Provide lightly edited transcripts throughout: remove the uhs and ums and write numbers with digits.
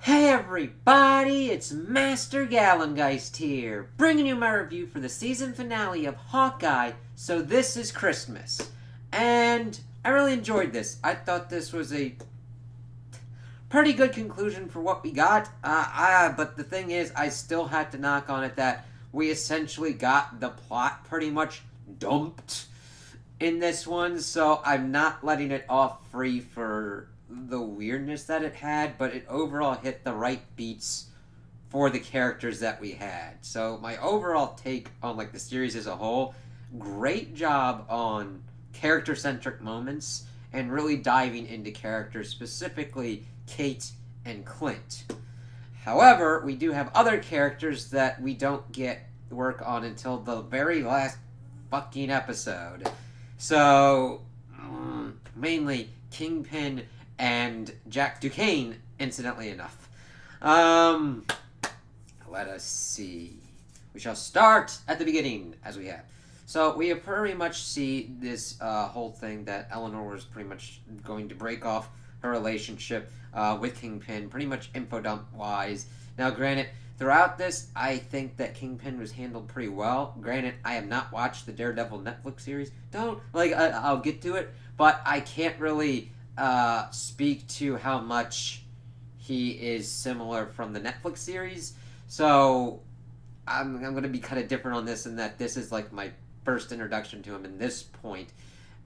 Hey everybody, it's Master Gallengeist here, bringing you my review for the season finale of Hawkeye, So This Is Christmas. And I really enjoyed this. I thought this was a pretty good conclusion for what we got. But the thing is, I still had to knock on it that we essentially got the plot pretty much dumped in this one, so I'm not letting it off free for the weirdness that it had, but it overall hit the right beats for the characters that we had. So my overall take on the series as a whole, great job on character centric moments and really diving into characters, specifically Kate and Clint. However, we do have other characters that we don't get work on until the very last fucking episode. So, mainly Kingpin and Jack Duquesne, incidentally enough. Let us see. We shall start at the beginning, as we have. So, we pretty much see this whole thing that Eleanor was pretty much going to break off her relationship with Kingpin, pretty much info dump-wise. Now, granted, throughout this, I think that Kingpin was handled pretty well. Granted, I have not watched the Daredevil Netflix series. I'll get to it, but I can't really speak to how much he is similar from the Netflix series. So I'm going to be kind of different on this in that this is my first introduction to him in this point,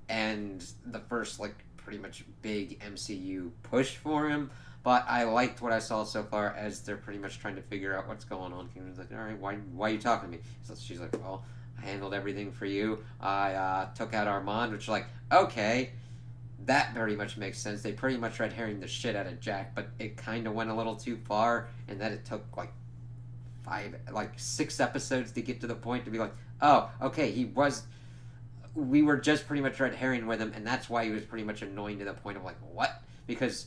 and the first pretty much big MCU push for him. But I liked what I saw so far as they're pretty much trying to figure out what's going on. Kingpin's like, all right, why are you talking to me? So she's like, well, I handled everything for you. I took out Armand, which okay, that very much makes sense. They pretty much red herring the shit out of Jack, but it kind of went a little too far, and that it took 6 episodes to get to the point to be oh, okay, we were just pretty much red herring with him, and that's why he was pretty much annoying to the point of what? Because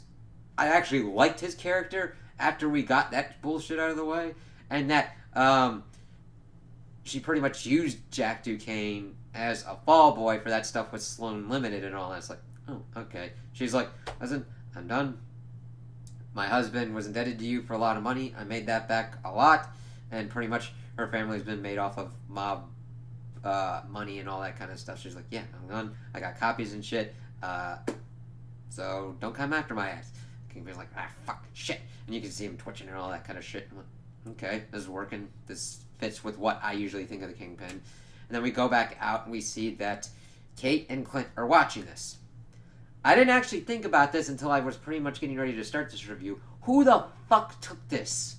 I actually liked his character after we got that bullshit out of the way, and that she pretty much used Jack Duquesne as a fall boy for that stuff with Sloan Limited and all that. It's oh, okay. She's like, listen, I'm done. My husband was indebted to you for a lot of money. I made that back a lot, and pretty much her family's been made off of mob money and all that kind of stuff. She's like, yeah, I'm done. I got copies and shit. So don't come after my ass. Kingpin's like, fuck, shit. And you can see him twitching and all that kind of shit. I'm like, okay, this is working. This fits with what I usually think of the Kingpin. And then we go back out and we see that Kate and Clint are watching this. I didn't actually think about this until I was pretty much getting ready to start this review. Who the fuck took this?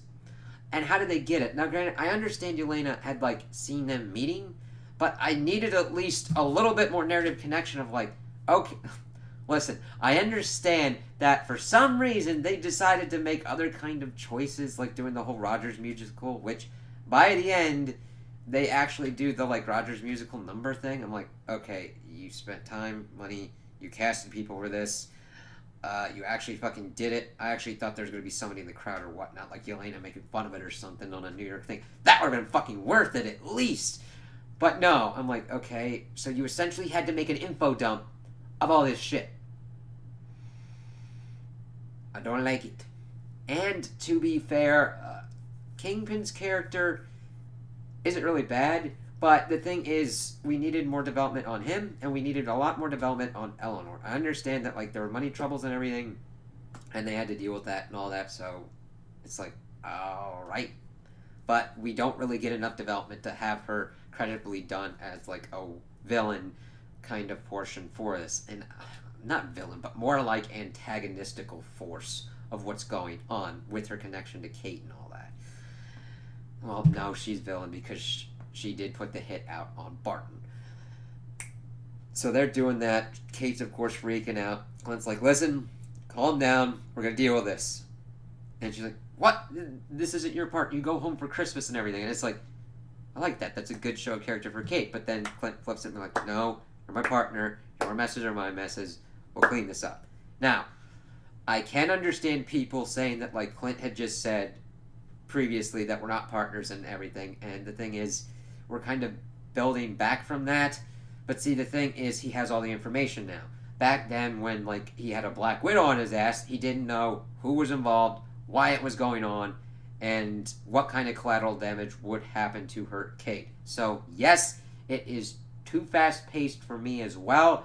And how did they get it? Now, granted, I understand Yelena had, seen them meeting, but I needed at least a little bit more narrative connection of, okay, listen, I understand that for some reason they decided to make other kind of choices, like doing the whole Rogers musical, which, by the end, they actually do the, Rogers musical number thing. I'm like, okay, you spent time, money, you casted people for this. You actually fucking did it. I actually thought there was going to be somebody in the crowd or whatnot, like Yelena making fun of it or something on a New York thing. That would have been fucking worth it at least. But no, I'm like, okay, so you essentially had to make an info dump of all this shit. I don't like it. And to be fair, Kingpin's character isn't really bad. But the thing is, we needed more development on him, and we needed a lot more development on Eleanor. I understand that, there were money troubles and everything, and they had to deal with that and all that, so it's alright. But we don't really get enough development to have her creditably done as, a villain kind of portion for this. And, not villain, but more antagonistical force of what's going on with her connection to Kate and all that. Well, no, she's villain because she did put the hit out on Barton. So they're doing that. Kate's, of course, freaking out. Clint's like, listen, calm down. We're going to deal with this. And she's like, what? This isn't your part. You go home for Christmas and everything. And it's I like that. That's a good show of character for Kate. But then Clint flips it and they're like, no, you're my partner. Your messes are my messes. We'll clean this up. Now, I can understand people saying that, Clint had just said previously that we're not partners and everything. And the thing is, we're kind of building back from that. But see, the thing is, he has all the information now. Back then, when, he had a Black Widow on his ass, he didn't know who was involved, why it was going on, and what kind of collateral damage would happen to hurt Kate. So, yes, it is too fast paced for me as well,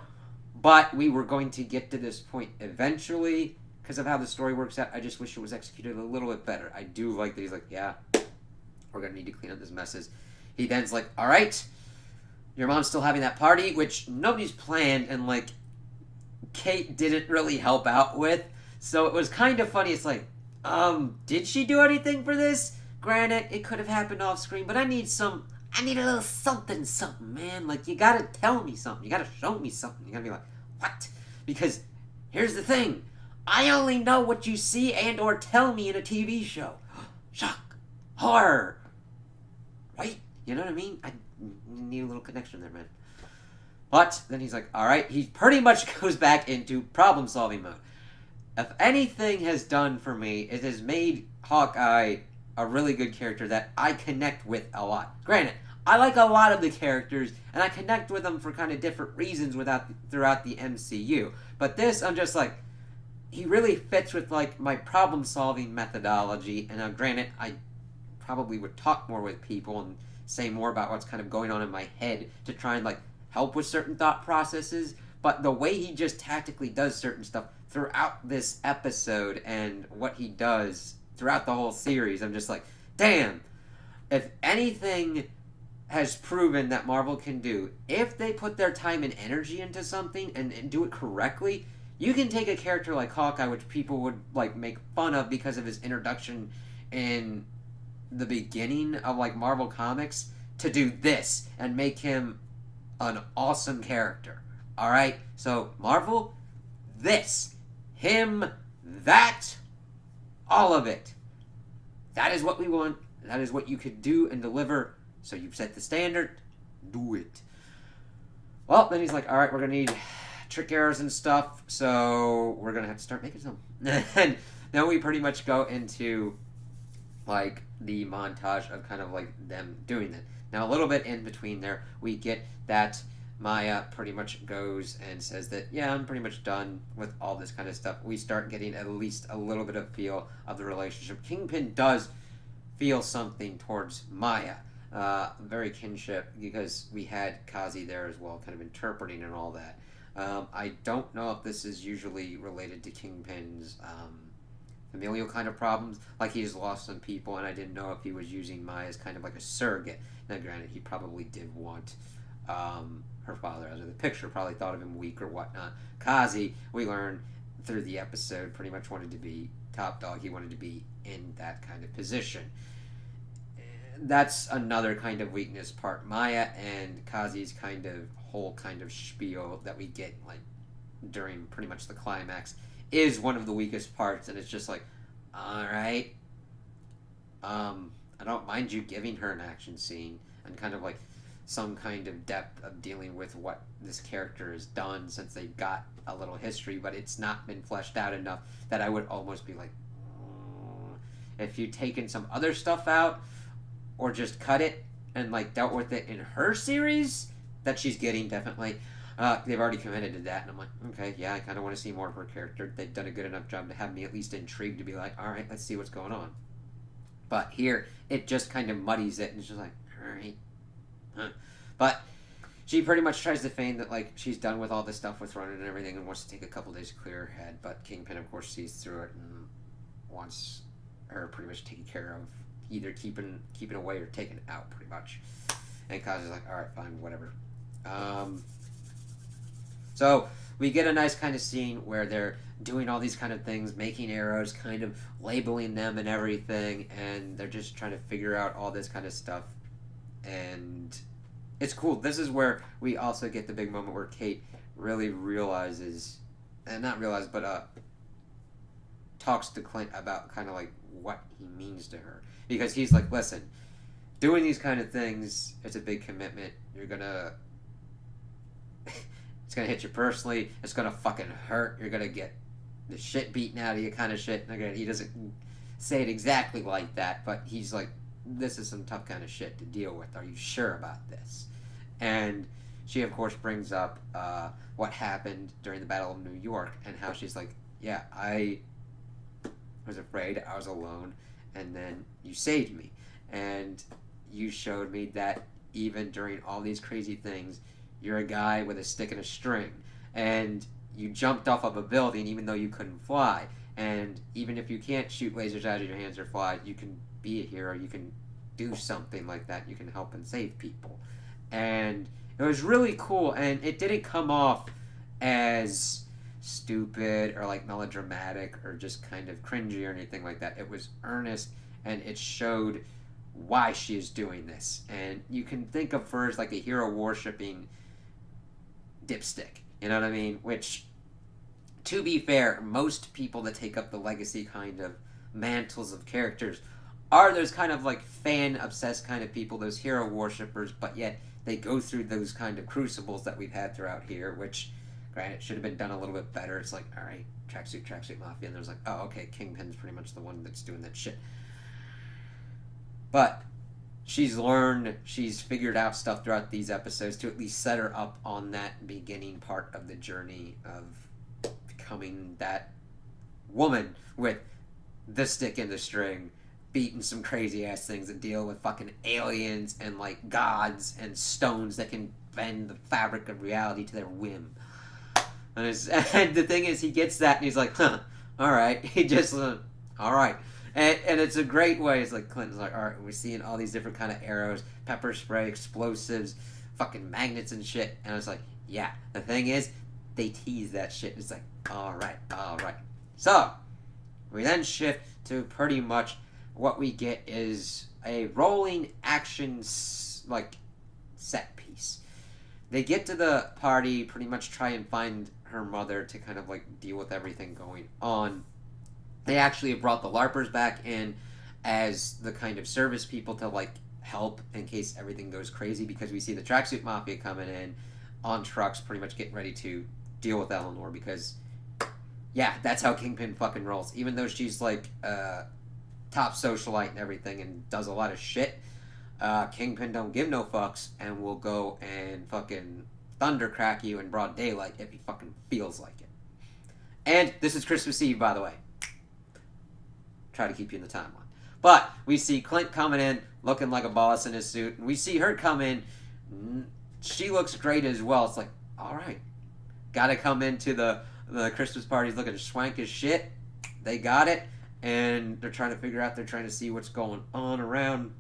but we were going to get to this point eventually because of how the story works out. I just wish it was executed a little bit better. I do like that he's like, yeah, we're going to need to clean up this messes. He then's like, all right, your mom's still having that party, which nobody's planned, and like Kate didn't really help out with. So it was kind of funny. It's like, did she do anything for this? Granted, it could have happened off screen, but I need a little something, man. Like, you gotta tell me something. You gotta show me something. You gotta be like, what? Because here's the thing. I only know what you see and or tell me in a TV show. Shock. Horror. Right? You know what I mean? I need a little connection there, man. But then he's like, all right. He pretty much goes back into problem-solving mode. If anything has done for me, it has made Hawkeye a really good character that I connect with a lot. Granted, I like a lot of the characters, and I connect with them for kind of different reasons throughout the MCU. But this, I'm just like, he really fits with like my problem-solving methodology. And now, granted, I probably would talk more with people and say more about what's kind of going on in my head to try and like help with certain thought processes. But the way he just tactically does certain stuff throughout this episode and what he does throughout the whole series, I'm just like, damn, if anything has proven that Marvel can do, if they put their time and energy into something and do it correctly, you can take a character like Hawkeye, which people would like make fun of because of his introduction in the beginning of like Marvel Comics, to do this and make him an awesome character. Alright? So, Marvel, this, him, that, all of it. That is what we want. That is what you could do and deliver. So you've set the standard. Do it. Well, then he's like, all right, we're going to need trick arrows and stuff. So we're going to have to start making some. And then we pretty much go into like the montage of kind of like them doing it. Now, a little bit in between there, we get that Maya pretty much goes and says that, yeah, I'm pretty much done with all this kind of stuff. We start getting at least a little bit of feel of the relationship. Kingpin does feel something towards Maya. Very kinship, because we had Kazi there as well, kind of interpreting and all that. I don't know if this is usually related to Kingpin's familial kind of problems. Like, he's lost some people, and I didn't know if he was using Maya as kind of like a surrogate. Now, granted, he probably did want her father out of the picture, probably thought of him weak or whatnot. Kazi, we learn through the episode, pretty much wanted to be top dog. He wanted to be in that kind of position. That's another kind of weakness part. Maya and Kazi's kind of whole kind of spiel that we get like during pretty much the climax is one of the weakest parts, and it's just like, alright, I don't mind you giving her an action scene and kind of like some kind of depth of dealing with what this character has done since they've got a little history, but it's not been fleshed out enough that I would almost be like, if you'd taken some other stuff out or just cut it and like dealt with it in her series that she's getting, definitely. They've already committed to that, and I'm like, okay, yeah, I kind of want to see more of her character. They've done a good enough job to have me at least intrigued to be like, all right, let's see what's going on. But here, it just kind of muddies it, and it's just like, all right. Huh. But she pretty much tries to feign that like she's done with all this stuff with Ronan and everything and wants to take a couple days to clear her head. But Kingpin, of course, sees through it and wants her pretty much taken care of, either keeping away or taken out, pretty much. And Kazi's like, all right, fine, whatever. So we get a nice kind of scene where they're doing all these kind of things, making arrows, kind of labeling them and everything, and they're just trying to figure out all this kind of stuff. And it's cool. This is where we also get the big moment where Kate really realizes, and not realize, but talks to Clint about kind of like what he means to her. Because he's like, listen, doing these kind of things, it's a big commitment. You're gonna... it's gonna hit you personally. It's gonna fucking hurt. You're gonna get the shit beaten out of you kind of shit. And again, he doesn't say it exactly like that, but he's like, this is some tough kind of shit to deal with. Are you sure about this? And she, of course, brings up what happened during the Battle of New York and how she's like, yeah, I was afraid. I was alone. And then you saved me. And you showed me that even during all these crazy things, you're a guy with a stick and a string. And you jumped off of a building even though you couldn't fly. And even if you can't shoot lasers out of your hands or fly, you can be a hero. You can do something like that. You can help and save people. And it was really cool. And it didn't come off as stupid or like melodramatic or just kind of cringy or anything like that. It was earnest, and it showed why she is doing this. And you can think of her as like a hero worshipping dipstick. You know what I mean? Which, to be fair, most people that take up the legacy kind of mantles of characters are those kind of like fan obsessed kind of people, those hero worshippers, but yet they go through those kind of crucibles that we've had throughout here, which, granted, should have been done a little bit better. It's like, alright, tracksuit mafia, and there's like, oh, okay, Kingpin's pretty much the one that's doing that shit. But she's learned, she's figured out stuff throughout these episodes to at least set her up on that beginning part of the journey of becoming that woman with the stick and the string, beating some crazy ass things that deal with fucking aliens and like gods and stones that can bend the fabric of reality to their whim. And the thing is, he gets that and he's like, huh, alright. He just, alright. And it's a great way. It's like Clinton's like, alright, we're seeing all these different kind of arrows, pepper spray, explosives, fucking magnets and shit. And I was like, yeah. The thing is, they tease that shit. It's like, alright. So, we then shift to pretty much what we get is a rolling action, like, set piece. They get to the party, pretty much try and find her mother to kind of, like, deal with everything going on. They actually have brought the LARPers back in as the kind of service people to, like, help in case everything goes crazy, because we see the tracksuit mafia coming in on trucks, pretty much getting ready to deal with Eleanor, because, yeah, that's how Kingpin fucking rolls. Even though she's, like, top socialite and everything and does a lot of shit, Kingpin don't give no fucks and will go and fucking thundercrack you in broad daylight if he fucking feels like it. And this is Christmas Eve, by the way. Try to keep you in the timeline. But we see Clint coming in looking like a boss in his suit, and we see her come in. She looks great as well. It's like, alright, gotta come into the Christmas parties looking swank as shit. They got it. And they're trying to figure out, they're trying to see what's going on around.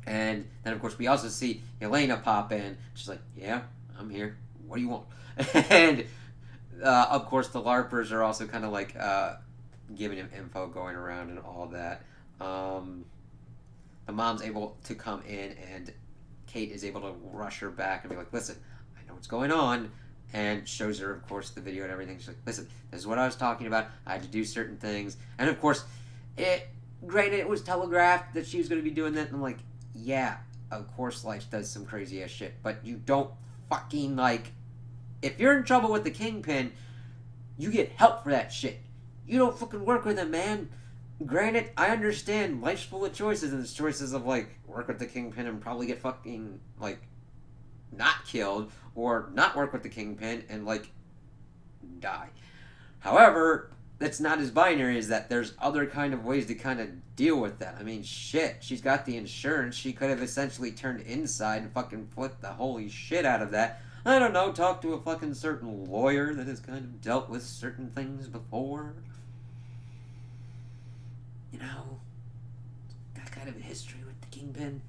And then, of course, we also see Elena pop in. She's like, yeah, I'm here. What do you want? And, of course, the LARPers are also kind of like giving him info going around and all that. The mom's able to come in, and Kate is able to rush her back and be like, listen, I know what's going on. And shows her, of course, the video and everything. She's like, listen, this is what I was talking about. I had to do certain things. And, of course, granted, it was telegraphed that she was going to be doing that. And I'm like, yeah, of course life does some crazy-ass shit. But you don't fucking, like... If you're in trouble with the Kingpin, you get help for that shit. You don't fucking work with him, man. Granted, I understand life's full of choices. And there's choices of, like, work with the Kingpin and probably get fucking, like... not killed, or not work with the Kingpin and, like, die. However, that's not as binary as that. There's other kind of ways to kind of deal with that. I mean, shit, she's got the insurance. She could have essentially turned inside and fucking flipped the holy shit out of that. I don't know, talk to a fucking certain lawyer that has kind of dealt with certain things before. You know, got kind of a history with the Kingpin.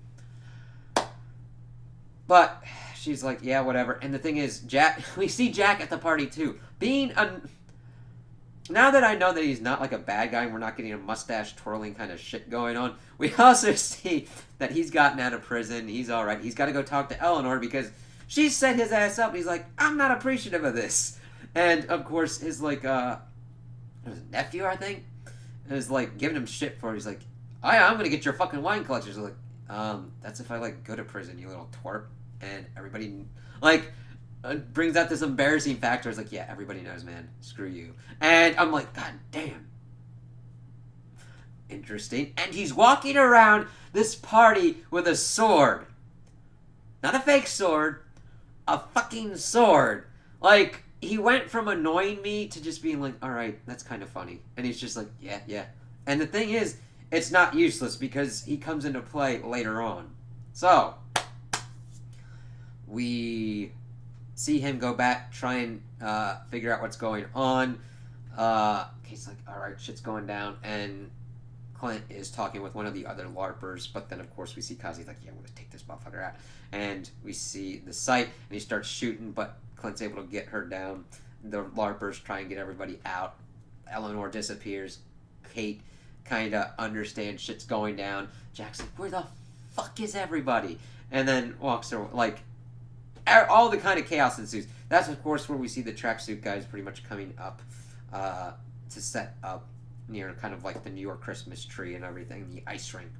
But she's like, yeah, whatever. And the thing is, Jack, we see Jack at the party too. Now that I know that he's not like a bad guy and we're not getting a mustache twirling kind of shit going on, we also see that he's gotten out of prison. He's alright. He's got to go talk to Eleanor because she set his ass up. He's like, I'm not appreciative of this. And of course, his like, his nephew, I think, is like giving him shit for it. He's like, oh yeah, I'm going to get your fucking wine collection. He's like, that's if I, like, go to prison, you little twerp. And everybody, like, brings out this embarrassing factor. It's like, yeah, everybody knows, man. Screw you. And I'm like, god damn. Interesting. And he's walking around this party with a sword. Not a fake sword. A fucking sword. Like, he went from annoying me to just being like, alright, that's kind of funny. And he's just like, yeah, And the thing is, it's not useless because he comes into play later on. So, we see him go back, try and figure out what's going on. Kate's like, alright, shit's going down. And Clint is talking with one of the other LARPers. But then, of course, we see Kazi's like, yeah, I'm going to take this motherfucker out. And we see the sight, and he starts shooting, but Clint's able to get her down. The LARPers try and get everybody out. Eleanor disappears. Kate kind of understands shit's going down. Jack's like, where the fuck is everybody? And then walks away. Like, all the kind of chaos ensues. That's, of course, where we see the tracksuit guys pretty much coming up to set up near kind of like the New York Christmas tree and everything, the ice rink.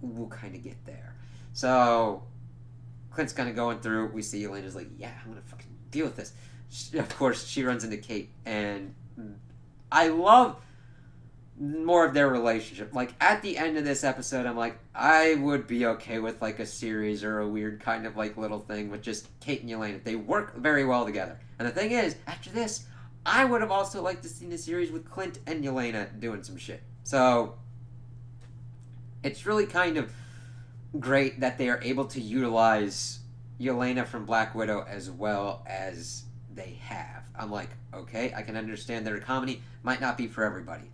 We'll kind of get there. So, Clint's kind of going through. We see Elena's like, yeah, I'm going to fucking deal with this. Of course, she runs into Kate, and I love more of their relationship. Like, at the end of this episode, I'm like, I would be okay with, like, a series or a weird kind of, like, little thing with just Kate and Yelena. They work very well together. And the thing is, after this, I would have also liked to see a series with Clint and Yelena doing some shit. So, it's really kind of great that they are able to utilize Yelena from Black Widow as well as they have. I'm like, okay, I can understand that a comedy might not be for everybody.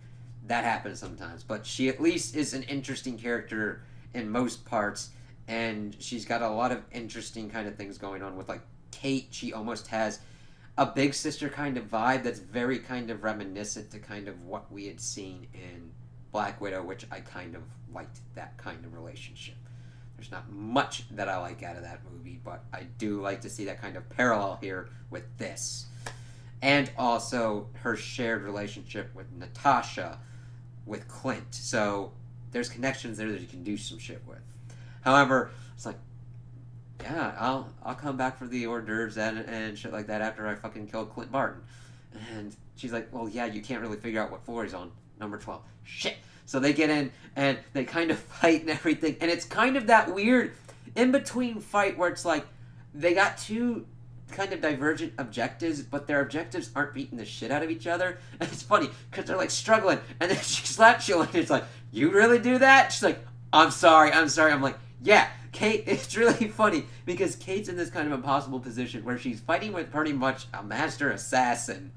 That happens sometimes. But she at least is an interesting character in most parts, and she's got a lot of interesting kind of things going on with, like, Kate. She almost has a big sister kind of vibe that's very kind of reminiscent to kind of what we had seen in Black Widow, which I kind of liked that kind of relationship. There's not much that I like out of that movie, but I do like to see that kind of parallel here with this. And also her shared relationship with Natasha, with Clint. So there's connections there that you can do some shit with. However, it's like, yeah, I'll come back for the hors d'oeuvres and shit like that after I fucking kill Clint Barton. And she's like, well, yeah, you can't really figure out what floor he's on. Number 12. Shit. So they get in, and they kind of fight and everything. And it's kind of that weird in-between fight where it's like, they got two kind of divergent objectives, but their objectives aren't beating the shit out of each other. And it's funny, because they're, like, struggling. And then she slaps you, and it's like, you really do that? She's like, I'm sorry. I'm like, yeah. Kate, it's really funny, because Kate's in this kind of impossible position where she's fighting with pretty much a master assassin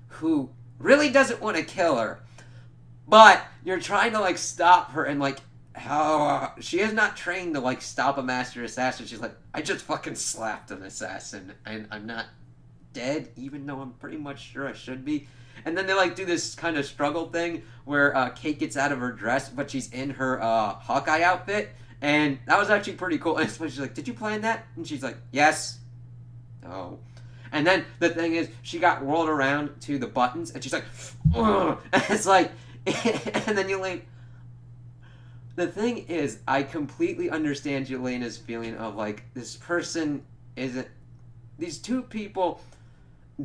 who really doesn't want to kill her. But you're trying to, like, stop her, and, like, how she is not trained to, like, stop a master assassin. She's like, I just fucking slapped an assassin, and I'm not dead, even though I'm pretty much sure I should be. And then they, like, do this kind of struggle thing where Kate gets out of her dress, but she's in her Hawkeye outfit, and that was actually pretty cool. And she's like, did you plan that? And she's like, yes. No. And then the thing is, she got rolled around to the buttons, and she's like, ugh. And it's like, and then Yelena. The thing is, I completely understand Yelena's feeling of, like, this person isn't. These two people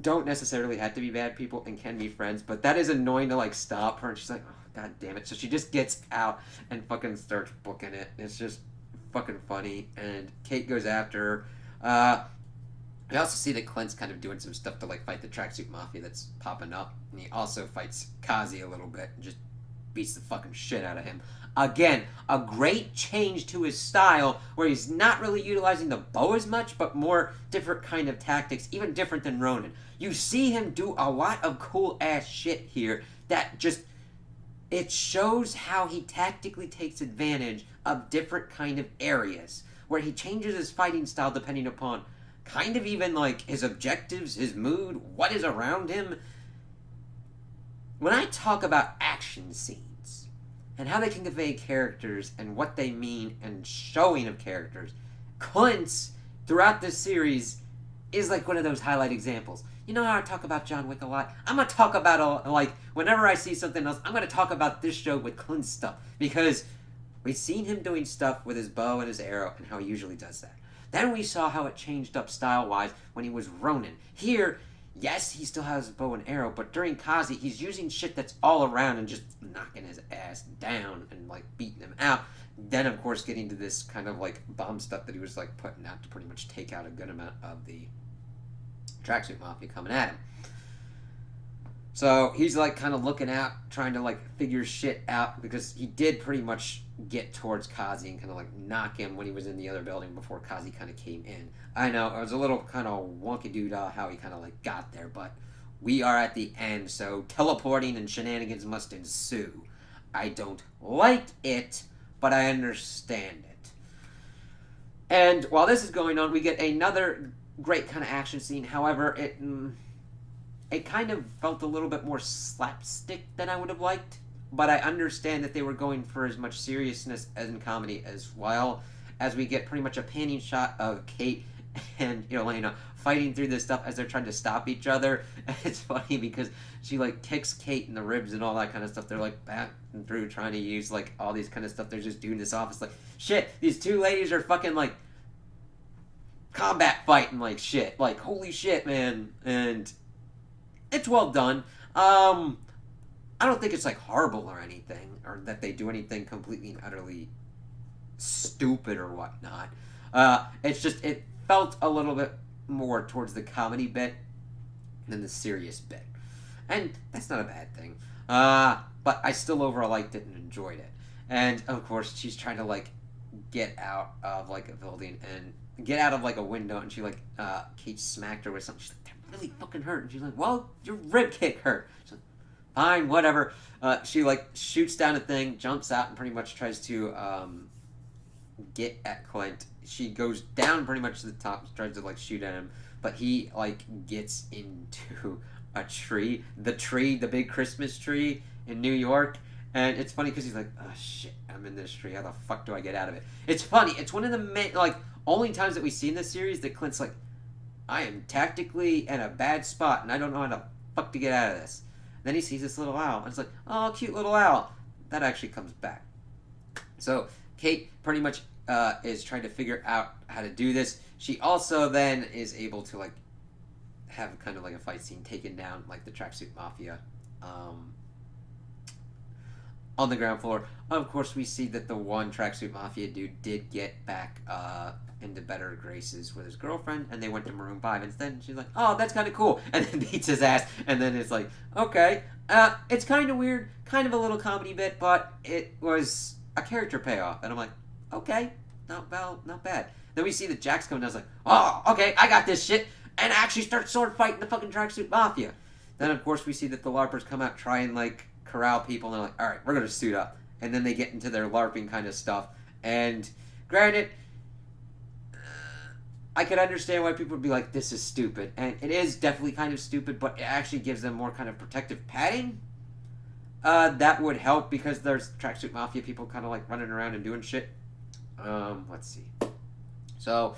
don't necessarily have to be bad people and can be friends, but that is annoying to, like, stop her. And she's like, oh, god damn it. So she just gets out and fucking starts booking it. It's just fucking funny. And Kate goes after her. We also see that Clint's kind of doing some stuff to, like, fight the tracksuit mafia that's popping up. And he also fights Kazi a little bit and just beats the fucking shit out of him. Again, a great change to his style where he's not really utilizing the bow as much, but more different kind of tactics, even different than Ronin. You see him do a lot of cool-ass shit here that just, it shows how he tactically takes advantage of different kind of areas, where he changes his fighting style depending upon kind of even, like, his objectives, his mood, what is around him. When I talk about action scenes and how they can convey characters and what they mean and showing of characters, Clint's, throughout this series, is like one of those highlight examples. You know how I talk about John Wick a lot? I'm going to talk about, like, whenever I see something else, I'm going to talk about this show with Clint's stuff. Because we've seen him doing stuff with his bow and his arrow and how he usually does that. Then we saw how it changed up style-wise when he was Ronin. Here, yes, he still has a bow and arrow, but during Kazi, he's using shit that's all around and just knocking his ass down and, like, beating him out. Then, of course, getting to this kind of, like, bomb stuff that he was, like, putting out to pretty much take out a good amount of the tracksuit mafia coming at him. So he's like kind of looking out, trying to like figure shit out because he did pretty much get towards Kazi and kind of like knock him when he was in the other building before Kazi kind of came in. I know it was a little kind of wonky doodah how he kind of like got there, but we are at the end, so teleporting and shenanigans must ensue. I don't like it, but I understand it. And while this is going on, we get another great kind of action scene. However, it kind of felt a little bit more slapstick than I would have liked. But I understand that they were going for as much seriousness as in comedy as well, as we get pretty much a panning shot of Kate and Elena fighting through this stuff as they're trying to stop each other. And it's funny because she like kicks Kate in the ribs and all that kind of stuff. They're like back and through trying to use like all these kind of stuff. They're just doing this off. It's like shit. These two ladies are fucking like combat fighting like shit. Like holy shit, man. And it's well done. I don't think it's like horrible or anything, or that they do anything completely and utterly stupid or whatnot. It's just it felt a little bit more towards the comedy bit than the serious bit, and that's not a bad thing. But I still overall liked it and enjoyed it. And of course, she's trying to like get out of like a building and get out of like a window, and she like Kate smacked her with something. She's like, "That really fucking hurt," and she's like, "Well, your rib kick hurt." She's like, "Fine, whatever." She like shoots down a thing, jumps out, and pretty much tries to get at Clint. She goes down pretty much to the top, tries to like shoot at him, but he like gets into a tree, the big Christmas tree in New York. And it's funny because he's like, "Oh shit, I'm in this tree. How the fuck do I get out of it?" It's funny. It's one of the like only times that we see in this series that Clint's like, "I am tactically in a bad spot, and I don't know how the fuck to get out of this." Then he sees this little owl, and it's like, "Oh, cute little owl." That actually comes back. So Kate pretty much is trying to figure out how to do this. She also then is able to like have kind of like a fight scene, taking down like the tracksuit mafia on the ground floor. Of course, we see that the one tracksuit mafia dude did get back into better graces with his girlfriend, and they went to Maroon 5 instead. And she's like, "Oh, that's kind of cool," and then beats his ass. And then it's like, okay, it's kind of weird, kind of a little comedy bit, but it was a character payoff, and I'm like, okay, not bad. Then we see that Jack's coming down. I was like, "Oh, okay, I got this shit," and actually start sword fighting the fucking tracksuit mafia. Then of course we see that the LARPers come out, try and like corral people, and they're like, "All right, we're gonna suit up," and then they get into their LARPing kind of stuff. And granted, I could understand why people would be like, "This is stupid," and it is definitely kind of stupid, but it actually gives them more kind of protective padding. That would help because there's tracksuit mafia people kind of like running around and doing shit. Let's see. So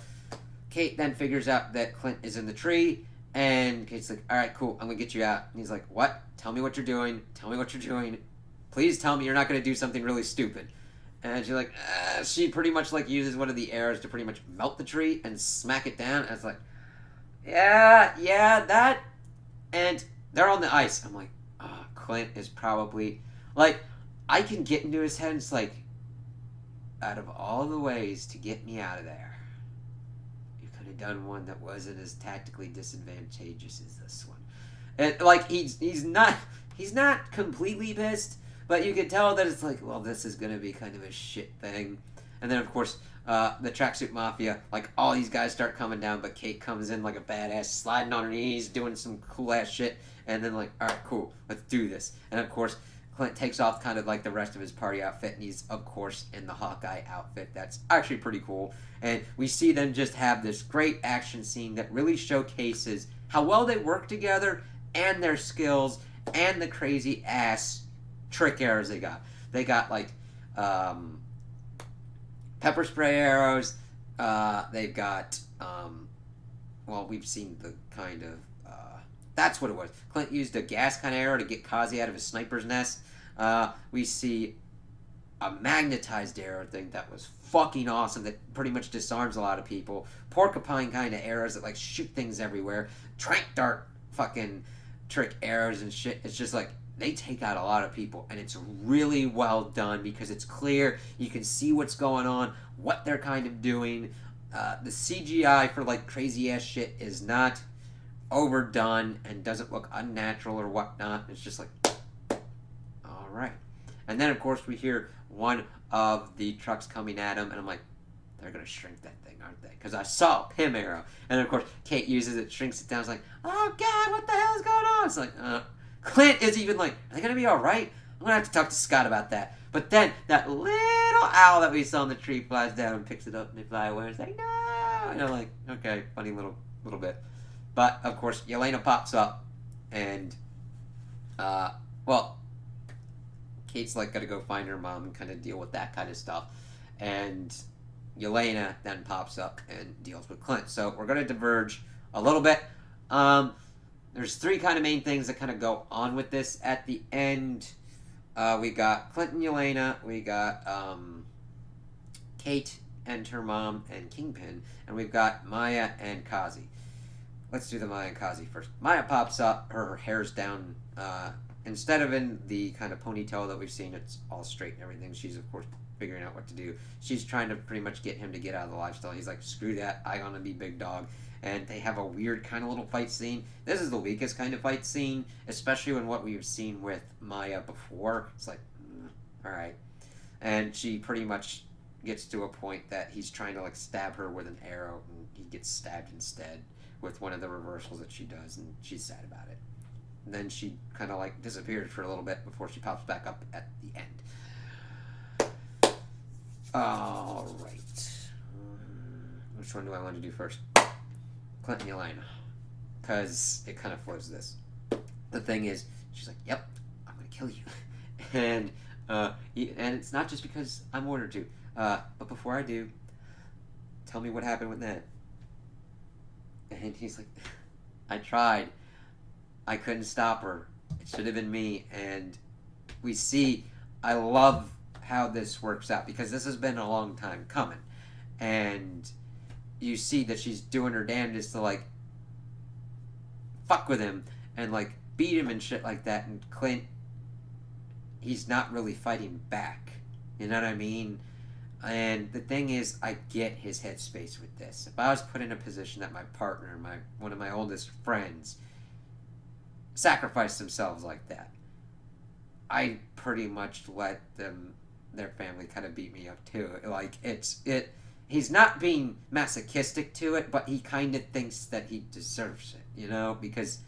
Kate then figures out that Clint is in the tree, and Kate's like, "All right, cool, I'm gonna get you out." And he's like, "What? Tell me what you're doing. Tell me what you're doing. Please tell me you're not gonna do something really stupid." And she's like, she pretty much like uses one of the arrows to pretty much melt the tree and smack it down. And it's like, yeah, that. And they're on the ice. I'm like, oh, Clint is probably like, I can get into his head. And it's like, out of all the ways to get me out of there, you could have done one that wasn't as tactically disadvantageous as this one. And like, he's not completely pissed. But you can tell that it's like, well, this is going to be kind of a shit thing. And then, of course, the tracksuit mafia, like, all these guys start coming down, but Kate comes in like a badass, sliding on her knees, doing some cool-ass shit. And then, like, all right, cool, let's do this. And, of course, Clint takes off kind of like the rest of his party outfit, and he's, of course, in the Hawkeye outfit. That's actually pretty cool. And we see them just have this great action scene that really showcases how well they work together and their skills and the crazy-ass trick arrows they got. They got like pepper spray arrows. They've got well, we've seen the kind of that's what it was. Clint used a gas kind of arrow to get Kazi out of his sniper's nest. We see a magnetized arrow thing that was fucking awesome that pretty much disarms a lot of people. Porcupine kind of arrows that like shoot things everywhere. Trank dart fucking trick arrows and shit. It's just like they take out a lot of people, and it's really well done because it's clear. You can see what's going on, what they're kind of doing. The CGI for like crazy ass shit is not overdone and doesn't look unnatural or whatnot. It's just like, all right. And then, of course, we hear one of the trucks coming at him, and I'm like, they're going to shrink that thing, aren't they? Because I saw a Pym arrow. And, of course, Kate uses it, shrinks it down. It's like, oh, God, what the hell is going on? It's like, Clint is even like, are they going to be all right? I'm going to have to talk to Scott about that. But then that little owl that we saw in the tree flies down and picks it up and they fly away. It's like, no! And I'm like, okay, funny little bit. But, of course, Yelena pops up and, Kate's like got to go find her mom and kind of deal with that kind of stuff. And Yelena then pops up and deals with Clint. So we're going to diverge a little bit. There's three kind of main things that kind of go on with this. At the end, we got Clint and Yelena. We got Kate and her mom and Kingpin. And we've got Maya and Kazi. Let's do the Maya and Kazi first. Maya pops up. Her hair's down. Instead of in the kind of ponytail that we've seen, it's all straight and everything. She's, of course, figuring out what to do. She's trying to pretty much get him to get out of the lifestyle. He's like, screw that. I want to be big dog. And they have a weird kind of little fight scene. This is the weakest kind of fight scene, especially when what we've seen with Maya before. It's like, all right. And she pretty much gets to a point that he's trying to like stab her with an arrow, and he gets stabbed instead with one of the reversals that she does, and she's sad about it. And then she kind of like disappears for a little bit before she pops back up at the end. All right. Which one do I want to do first? Clint and Yelena. Because it kind of flows this. The thing is, she's like, yep, I'm going to kill you. And it's not just because I'm ordered to. But before I do, tell me what happened with Ned. And he's like, I tried. I couldn't stop her. It should have been me. And we see, I love how this works out because this has been a long time coming. And you see that she's doing her damnedest to like fuck with him and like beat him and shit like that. And Clint, he's not really fighting back. You know what I mean? And the thing is, I get his headspace with this. If I was put in a position that my partner, one of my oldest friends, sacrificed themselves like that, I pretty much let their family kind of beat me up too. Like he's not being masochistic to it, but he kind of thinks that he deserves it, you know, because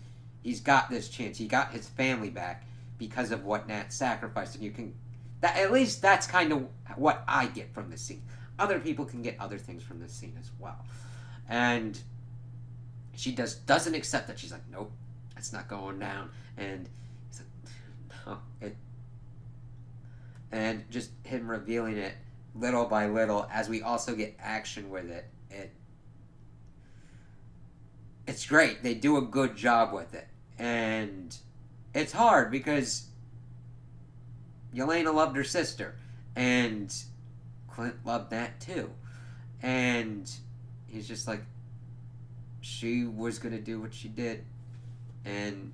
he's got this chance. He got his family back because of what Nat sacrificed, and at least that's kind of what I get from this scene. Other people can get other things from this scene as well. And she doesn't accept that. She's like, nope, it's not going down. And he's like, no, and just him revealing it little by little as we also get action with it. It's great. They do a good job with it. And it's hard because Yelena loved her sister, and Clint loved that too. And he's just like, she was going to do what she did. And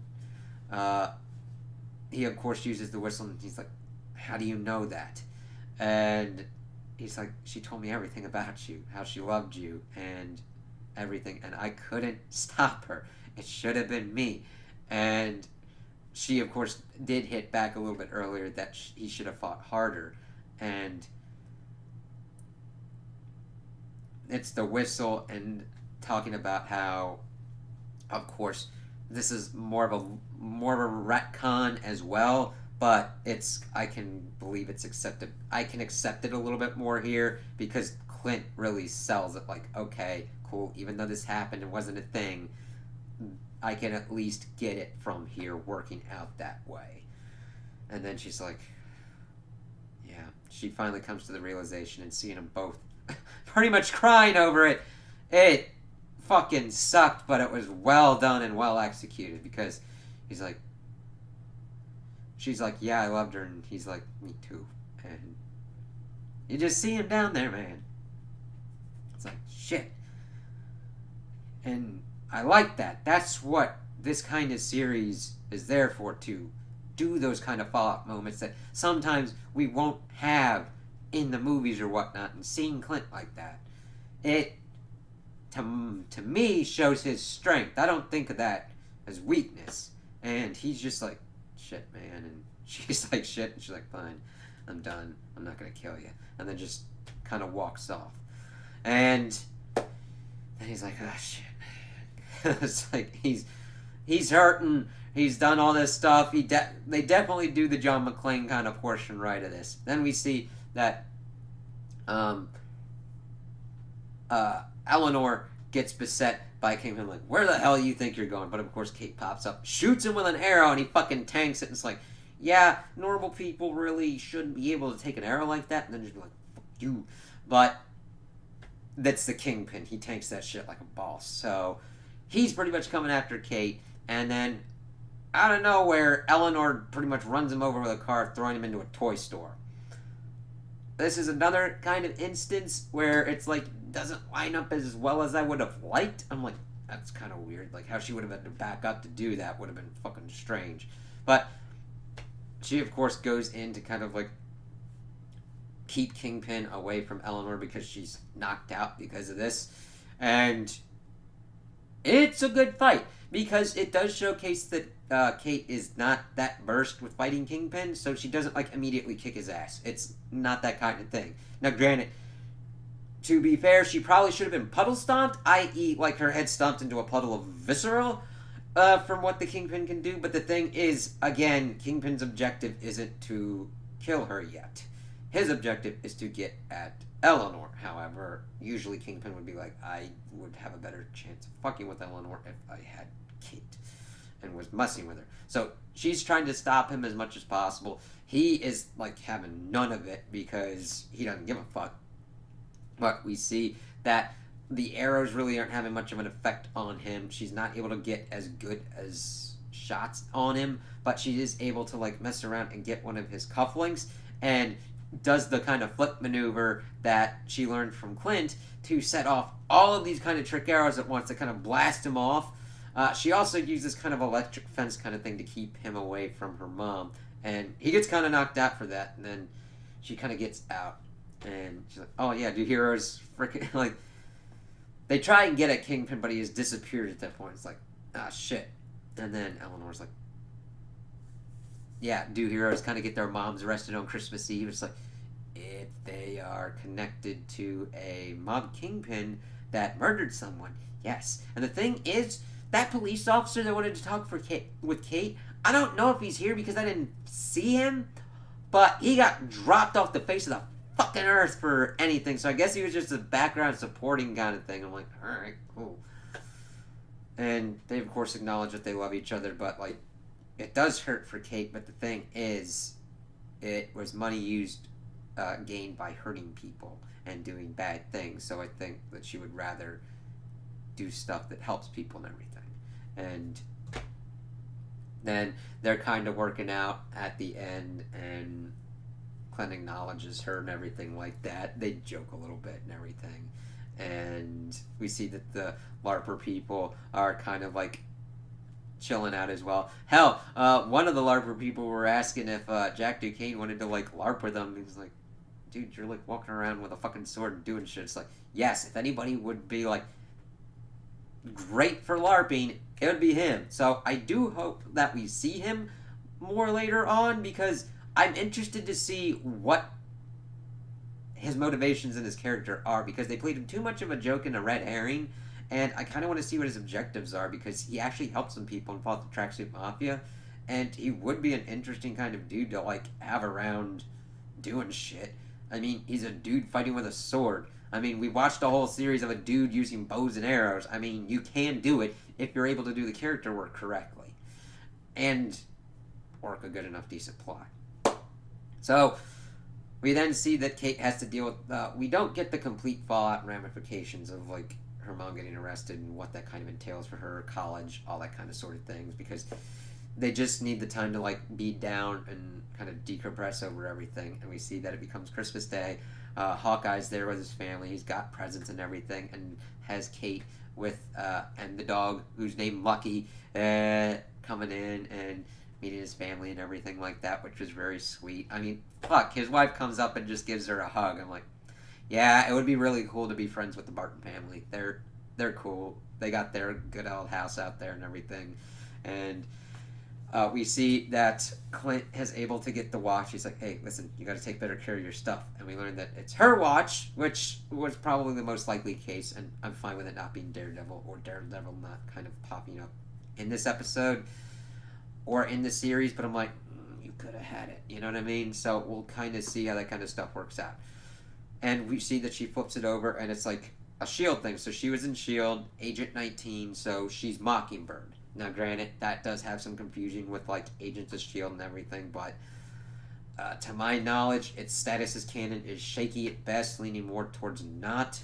he, of course, uses the whistle, and he's like, how do you know that? And he's like, she told me everything about you, how she loved you, and everything, and I couldn't stop her. It should have been me. And she, of course, did hit back a little bit earlier that he should have fought harder. And it's the whistle and talking about how, of course, this is more of a retcon as well, but I can believe it's accepted. I can accept it a little bit more here because Clint really sells it like, okay, cool, even though this happened and wasn't a thing, I can at least get it from here working out that way. And then she's like, yeah, she finally comes to the realization and seeing them both pretty much crying over it. It fucking sucked, but it was well done and well executed because she's like, yeah, I loved her, and he's like, me too. And you just see him down there, man. It's like, shit. And I like that. That's what this kind of series is there for, to do those kind of fallout moments that sometimes we won't have in the movies or whatnot. And seeing Clint like that, to me shows his strength. I don't think of that as weakness. And he's just like, shit, man. And she's like, shit. And she's like, fine, I'm done. I'm not going to kill you. And then just kind of walks off. And then he's like, oh, shit. It's like, he's hurting. He's done all this stuff. They definitely do the John McClane kind of portion right of this. Then we see that Eleanor gets beset by Kingpin, like, where the hell do you think you're going? But of course Kate pops up, shoots him with an arrow, and he fucking tanks it, and it's like, yeah, normal people really shouldn't be able to take an arrow like that, and then just be like, fuck you. But that's the Kingpin. He tanks that shit like a boss. So he's pretty much coming after Kate, and then out of nowhere, Eleanor pretty much runs him over with a car, throwing him into a toy store. This is another kind of instance where it's like, doesn't line up as well as I would have liked. I'm like, that's kind of weird. Like, how she would have had to back up to do that would have been fucking strange. But she, of course, goes in to kind of like keep Kingpin away from Eleanor because she's knocked out because of this. And it's a good fight because it does showcase that Kate is not that versed with fighting Kingpin, so she doesn't like immediately kick his ass. It's not that kind of thing. Now, granted, to be fair, she probably should have been puddle stomped, i.e., like her head stomped into a puddle of visceral, from what the Kingpin can do. But the thing is, again, Kingpin's objective isn't to kill her yet. His objective is to get at Eleanor. However, usually Kingpin would be like, I would have a better chance of fucking with Eleanor if I had Kate and was messing with her. So she's trying to stop him as much as possible. He is like having none of it because he doesn't give a fuck. But we see that the arrows really aren't having much of an effect on him. She's not able to get as good as shots on him, but she is able to like mess around and get one of his cufflinks and does the kind of flip maneuver that she learned from Clint to set off all of these kind of trick arrows at once to kind of blast him off. She also uses kind of electric fence kind of thing to keep him away from her mom. And he gets kind of knocked out for that. And then she kind of gets out. And she's like, oh yeah, do heroes freaking... like, they try and get at Kingpin, but he has disappeared at that point. It's like, ah, shit. And then Eleanor's like, yeah, do heroes kind of get their moms arrested on Christmas Eve? It's like, if they are connected to a mob Kingpin that murdered someone, yes. And the thing is, that police officer that wanted to talk with Kate, I don't know if he's here because I didn't see him, but he got dropped off the face of the fucking earth for anything, so I guess he was just a background supporting kind of thing. I'm like, alright, cool. And they, of course, acknowledge that they love each other, but, like, it does hurt for Kate, but the thing is, it was money gained by hurting people and doing bad things, so I think that she would rather do stuff that helps people and everything. And then they're kind of working out at the end, and Clint acknowledges her and everything like that. They joke a little bit and everything. And we see that the LARPer people are kind of like chilling out as well. Hell, one of the LARPer people were asking if Jack Duquesne wanted to like LARP with them. He was like, dude, you're like walking around with a fucking sword and doing shit. It's like, yes, if anybody would be like great for LARPing, it would be him. So I do hope that we see him more later on, because I'm interested to see what his motivations and his character are, because they played him too much of a joke and a red herring, and I kind of want to see what his objectives are, because he actually helped some people and fought the Tracksuit Mafia, and he would be an interesting kind of dude to like have around doing shit. I mean, he's a dude fighting with a sword. I mean, we watched a whole series of a dude using bows and arrows. I mean, you can do it if you're able to do the character work correctly. And work a good enough, decent plot. So, we then see that Kate has to deal with... we don't get the complete fallout and ramifications of, like, her mom getting arrested and what that kind of entails for her, college, all that kind of sort of things, because they just need the time to, like, be down and kind of decompress over everything. And we see that it becomes Christmas Day. Hawkeye's there with his family. He's got presents and everything, and has Kate with and the dog, who's named Lucky, coming in and meeting his family and everything like that, which was very sweet. I mean, fuck, his wife comes up and just gives her a hug. I'm like, yeah, it would be really cool to be friends with the Barton family. They're they're cool. They got their good old house out there and everything. And we see that Clint is able to get the watch. He's like, hey, listen, you got to take better care of your stuff. And we learn that it's her watch, which was probably the most likely case. And I'm fine with it not being Daredevil, or Daredevil not kind of popping up in this episode or in the series. But I'm like, you could have had it. You know what I mean? So we'll kind of see how that kind of stuff works out. And we see that she flips it over, and it's like a S.H.I.E.L.D. thing. So she was in S.H.I.E.L.D., Agent 19, so she's Mockingbird. Now, granted, that does have some confusion with, like, Agents of S.H.I.E.L.D. and everything, but to my knowledge, its status as canon is shaky at best, leaning more towards not,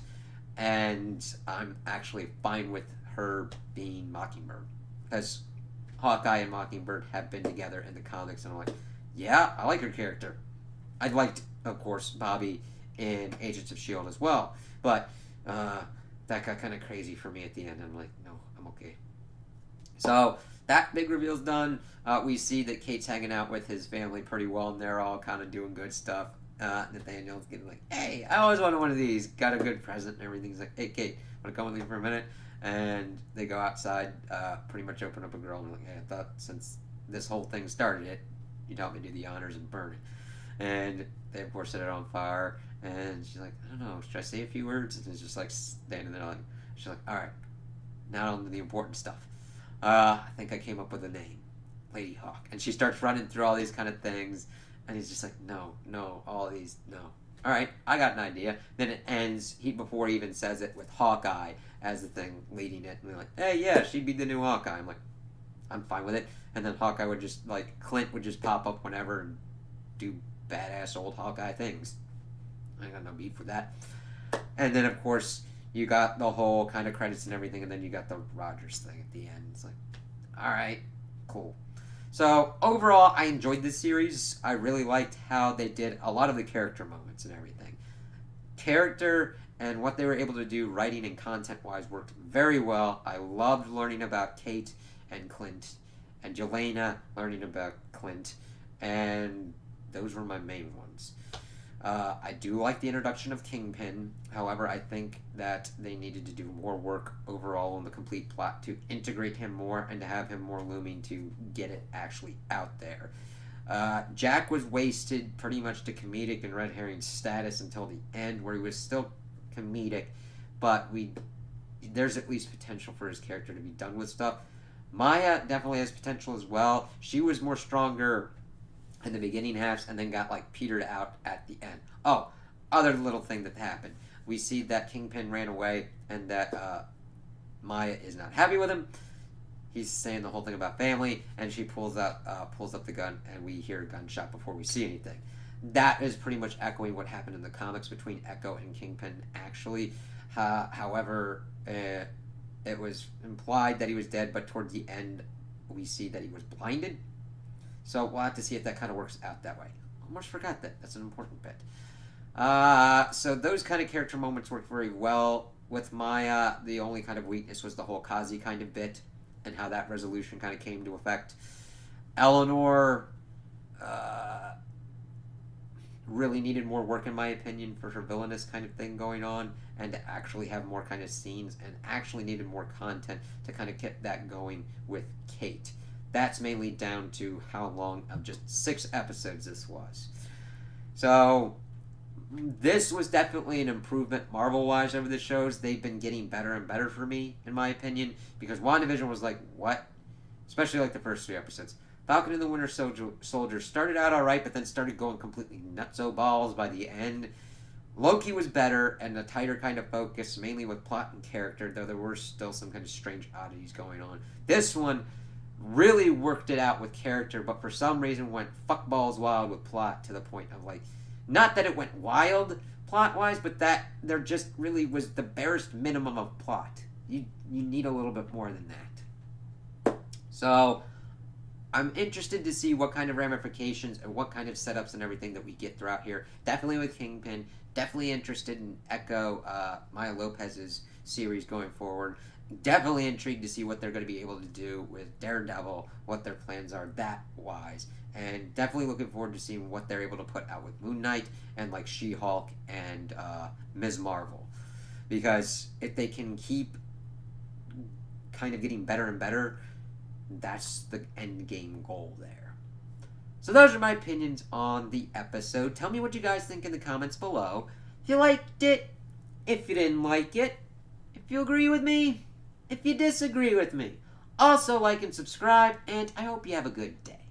and I'm actually fine with her being Mockingbird. Because Hawkeye and Mockingbird have been together in the comics, and I'm like, yeah, I like her character. I liked, of course, Bobby in Agents of S.H.I.E.L.D. as well, but that got kind of crazy for me at the end. I'm like, no, I'm okay. So that big reveal's done. We see that Kate's hanging out with his family pretty well, and they're all kind of doing good stuff. Nathaniel's getting like, hey, I always wanted one of these. Got a good present and everything. He's like, hey, Kate, want to come with me for a minute? And they go outside, pretty much open up a grill, and like, hey, I thought since this whole thing started it, you'd help me do the honors and burn it. And they, of course, set it on fire. And she's like, I don't know, should I say a few words? And it's just like standing there like, she's like, all right, now on to the important stuff. I think I came up with a name, Lady Hawk. And she starts running through all these kind of things, and he's just like, no, all these, no. All right, I got an idea. Then it ends, before he even says it, with Hawkeye as the thing leading it. And they're like, hey, yeah, she'd be the new Hawkeye. I'm like, I'm fine with it. And then Hawkeye would just, like, Clint would just pop up whenever and do badass old Hawkeye things. I got no beef with that. And then, of course, you got the whole kind of credits and everything, and then you got the Rogers thing at the end. It's like, all right, cool. So, overall, I enjoyed this series. I really liked how they did a lot of the character moments and everything. Character and what they were able to do writing and content-wise worked very well. I loved learning about Kate and Clint, and Jelena learning about Clint, and those were my main ones. I do like the introduction of Kingpin. However, I think that they needed to do more work overall on the complete plot to integrate him more and to have him more looming to get it actually out there. Jack was wasted pretty much to comedic and red herring status until the end, where he was still comedic, but there's at least potential for his character to be done with stuff. Maya definitely has potential as well. She was more stronger in the beginning halves and then got like petered out at the end. Oh, other little thing that happened. We see that Kingpin ran away and that Maya is not happy with him. He's saying the whole thing about family, and she pulls up the gun, and we hear a gunshot before we see anything. That is pretty much echoing what happened in the comics between Echo and Kingpin, actually. However, it was implied that he was dead, but towards the end, we see that he was blinded. So we'll have to see if that kind of works out that way. Almost forgot that. That's an important bit. So those kind of character moments worked very well. With Maya, the only kind of weakness was the whole Kazi kind of bit and how that resolution kind of came to effect. Eleanor really needed more work, in my opinion, for her villainous kind of thing going on, and to actually have more kind of scenes, and actually needed more content to kind of get that going with Kate. That's mainly down to how long of just 6 episodes this was. So this was definitely an improvement Marvel-wise over the shows. They've been getting better and better for me, in my opinion, because WandaVision was like, what? Especially like the first 3 episodes. Falcon and the Winter Soldier started out alright, but then started going completely nutso balls by the end. Loki was better and a tighter kind of focus, mainly with plot and character, though there were still some kind of strange oddities going on. This one really worked it out with character, but for some reason went fuck balls wild with plot, to the point of like, not that it went wild plot wise, but that there just really was the barest minimum of plot. You need a little bit more than that. So I'm interested to see what kind of ramifications and what kind of setups and everything that we get throughout here. Definitely with Kingpin. Definitely interested in Echo, Maya Lopez's series going forward. Definitely intrigued to see what they're going to be able to do with Daredevil, what their plans are that wise. And definitely looking forward to seeing what they're able to put out with Moon Knight and like She-Hulk and Ms. Marvel. Because if they can keep kind of getting better and better, that's the end game goal there. So those are my opinions on the episode. Tell me what you guys think in the comments below. If you liked it, if you didn't like it, if you agree with me, if you disagree with me. Also like and subscribe, and I hope you have a good day.